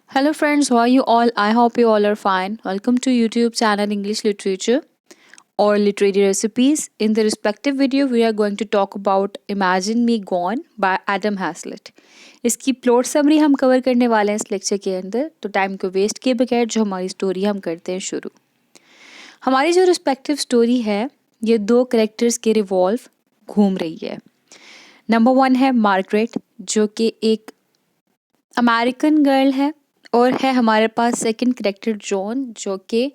Hello friends, how are you all? I hope you all are fine. Welcome to YouTube channel English Literature or Literary Recipes. In the respective video, we are going to talk about Imagine Me Gone by Adam Haslett. इसकी plot summary हम cover करने वाले हैं इस lecture के अंदर, तो time को वेस्ट किए बगैर जो हमारी स्टोरी हम करते हैं शुरू। हमारी जो रिस्पेक्टिव स्टोरी है ये दो करेक्टर्स के रिवॉल्व घूम रही है। नंबर 1 है मार्गरेट, जो कि एक अमेरिकन गर्ल है, और है हमारे पास सेकंड करेक्टर जॉन, जो कि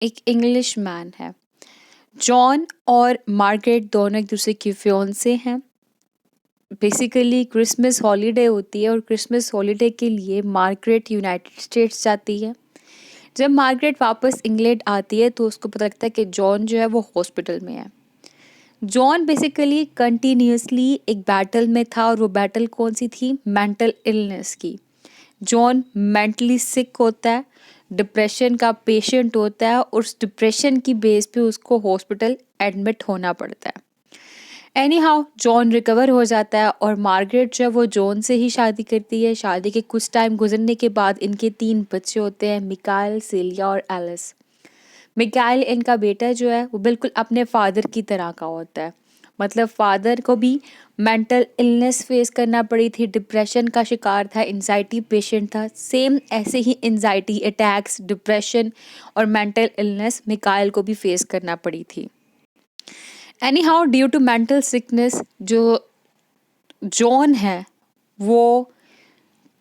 एक इंग्लिश मैन है। जॉन और मार्गरेट दोनों एक दूसरे की फियोंसे हैं। बेसिकली क्रिसमस हॉलीडे होती है और क्रिसमस हॉलीडे के लिए मार्गरेट यूनाइटेड स्टेट्स जाती है। जब मार्गरेट वापस इंग्लैंड आती है तो उसको पता लगता है कि जॉन जो है वो हॉस्पिटल में है। जॉन बेसिकली कंटिन्यूसली एक बैटल में था, और वो बैटल कौन सी थी? मेंटल इलनेस की। जॉन मेंटली सिक होता है, डिप्रेशन का पेशेंट होता है, और उस डिप्रेशन की बेस पे उसको हॉस्पिटल एडमिट होना पड़ता है। एनी हाउ जॉन रिकवर हो जाता है, और मार्गरेट जो है वो जॉन से ही शादी करती है। शादी के कुछ टाइम गुजरने के बाद इनके 3 बच्चे होते हैं, मिकाइल, सीलिया और एलिस। मिकाइल इनका बेटा जो है वो बिल्कुल अपने फादर की तरह का होता है। मतलब फादर को भी मेंटल इलनेस फेस करना पड़ी थी, डिप्रेशन का शिकार था, एंजाइटी पेशेंट था। सेम ऐसे ही एंजाइटी अटैक्स, डिप्रेशन और मेंटल इलनेस मिकाइल को भी फेस करना पड़ी थी। Any how due to mental sickness जो जॉन है वो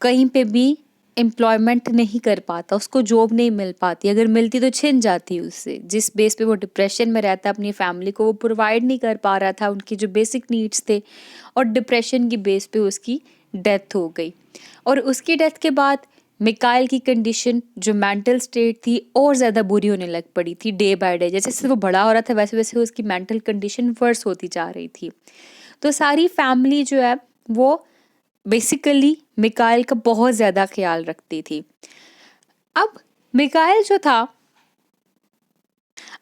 कहीं पे भी एम्प्लॉयमेंट नहीं कर पाता, उसको जॉब नहीं मिल पाती, अगर मिलती तो छिन जाती उससे। जिस बेस पे वो डिप्रेशन में रहता, अपनी फैमिली को वो प्रोवाइड नहीं कर पा रहा था उनकी जो बेसिक नीड्स थे, और डिप्रेशन की बेस पे उसकी डेथ हो गई। और उसकी डेथ के बाद मिकाइल की कंडीशन जो मेंटल स्टेट थी और ज़्यादा बुरी होने लग पड़ी थी डे बाय डे। जैसे जैसे वो बड़ा हो रहा था वैसे वैसे उसकी मेंटल कंडीशन वर्स होती जा रही थी। तो सारी फैमिली जो है वो बेसिकली मिकाइल का बहुत ज़्यादा ख्याल रखती थी। अब मिकाइल जो था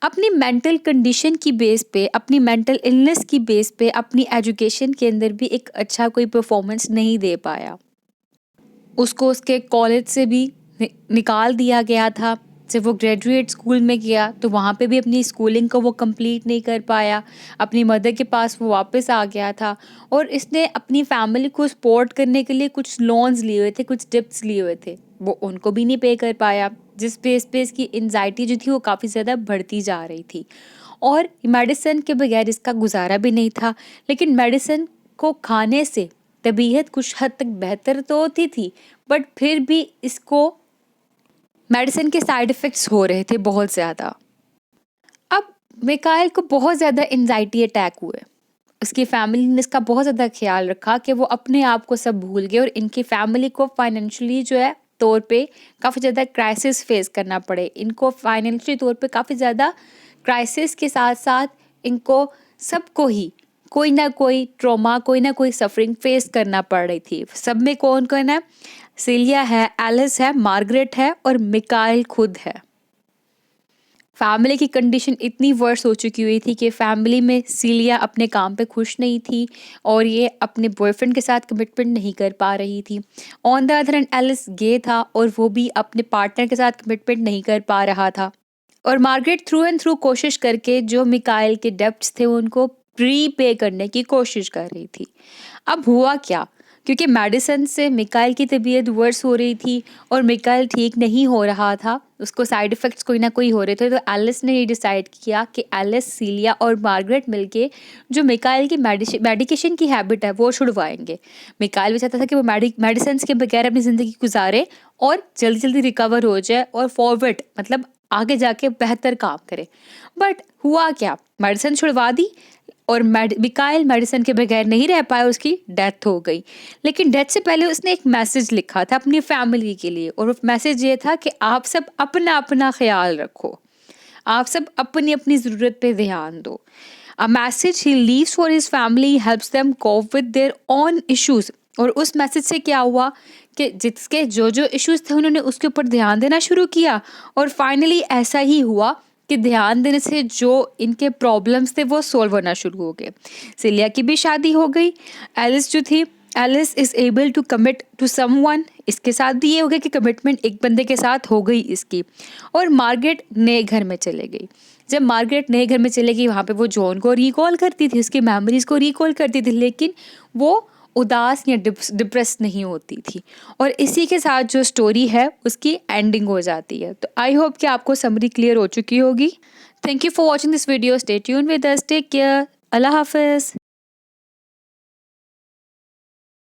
अपनी मेंटल कंडीशन की बेस पे, अपनी मेंटल इलनेस की बेस पे, अपनी एजुकेशन के अंदर भी एक अच्छा कोई परफॉर्मेंस नहीं दे पाया। उसको उसके कॉलेज से भी निकाल दिया गया था। जब वो ग्रेजुएट स्कूल में गया तो वहाँ पे भी अपनी स्कूलिंग को वो कंप्लीट नहीं कर पाया। अपनी मदर के पास वो वापस आ गया था, और इसने अपनी फैमिली को सपोर्ट करने के लिए कुछ लोन्स लिए हुए थे, कुछ टिप्स लिए हुए थे, वो उनको भी नहीं पे कर पाया। जिस बेस पे इसकी एंजाइटी जो थी वो काफ़ी ज़्यादा बढ़ती जा रही थी, और मेडिसिन के बगैर इसका गुजारा भी नहीं था। लेकिन मेडिसिन को खाने से तबीयत कुछ हद तक बेहतर तो होती थी, बट फिर भी इसको मेडिसिन के साइड इफ़ेक्ट्स हो रहे थे बहुत ज़्यादा। अब मिकाइल को बहुत ज़्यादा एंजाइटी अटैक हुए। उसकी फैमिली ने इसका बहुत ज़्यादा ख्याल रखा कि वो अपने आप को सब भूल गए, और इनकी फैमिली को फाइनेंशियली जो है तौर पे काफ़ी ज़्यादा क्राइसिस फेस करना पड़े। इनको फाइनेंशियली तौर पे काफ़ी ज़्यादा क्राइसिस के साथ साथ इनको सबको ही कोई ना कोई ट्रॉमा, कोई ना कोई सफरिंग फेस करना पड़ रही थी। सब में कौन कौन है? सीलिया है, एलिस है, मार्गरेट है, और मिकाइल खुद है। फैमिली की कंडीशन इतनी वर्स हो चुकी हुई थी कि फैमिली में सीलिया अपने काम पे खुश नहीं थी, और ये अपने बॉयफ्रेंड के साथ कमिटमेंट नहीं कर पा रही थी। On the other hand Alice gay था, और वो भी अपने पार्टनर के साथ कमिटमेंट नहीं कर पा रहा था। और मार्गरेट थ्रू एंड थ्रू कोशिश करके जो मिकाइल के डेब्ट्स थे उनको प्री पे करने की कोशिश कर रही थी। अब हुआ क्या? क्योंकि मेडिसिन से मिकाइल की तबीयत वर्स हो रही थी और मिकाइल ठीक नहीं हो रहा था, उसको साइड इफ़ेक्ट्स कोई ना कोई हो रहे थे, तो एलिस ने ये डिसाइड किया कि एलिस, सीलिया और मार्गरेट मिलके जो मिकाइल की मेडिकेशन की हैबिट है वो छुड़वाएंगे। मिकाइल भी चाहता था कि वो मेडिसिन के बगैर अपनी ज़िंदगी गुजारे और जल्दी जल्दी रिकवर हो जाए और फॉरवर्ड मतलब आगे जाके बेहतर काम करे। बट हुआ क्या? मेडिसिन छुड़वा दी, और मिकाइल मेडिसिन के बगैर नहीं रह पाया, उसकी डेथ हो गई। लेकिन डेथ से पहले उसने एक मैसेज लिखा था अपनी फैमिली के लिए, और वो मैसेज ये था कि आप सब अपना अपना ख्याल रखो, आप सब अपनी अपनी ज़रूरत पे ध्यान दो। A message he leaves for his family helps them cope with their own issues. और उस मैसेज से क्या हुआ कि जिसके जो जो इश्यूज थे उन्होंने उसके ऊपर ध्यान देना शुरू किया, और फाइनली ऐसा ही हुआ कि ध्यान देने से जो इनके प्रॉब्लम्स थे वो सॉल्व होना शुरू हो गए। सिलिया की भी शादी हो गई। एलिस जो थी Alice is able to commit to someone, इसके साथ भी ये हो गया कि कमिटमेंट एक बंदे के साथ हो गई इसकी। और मार्गरेट नए घर में चले गई। जब मार्गरेट नए घर में चले गई, वहाँ पे वो जॉन को रिकॉल करती थी, उसकी मेमोरीज को रिकॉल करती थी, लेकिन वो उदास या डिप्रेस नहीं होती थी। और इसी के साथ जो स्टोरी है उसकी एंडिंग हो जाती है। तो आई होप कि आपको समरी क्लियर हो चुकी होगी। Thank you for watching this video. Stay tuned with us. Take care. अल्लाह हाफिज़।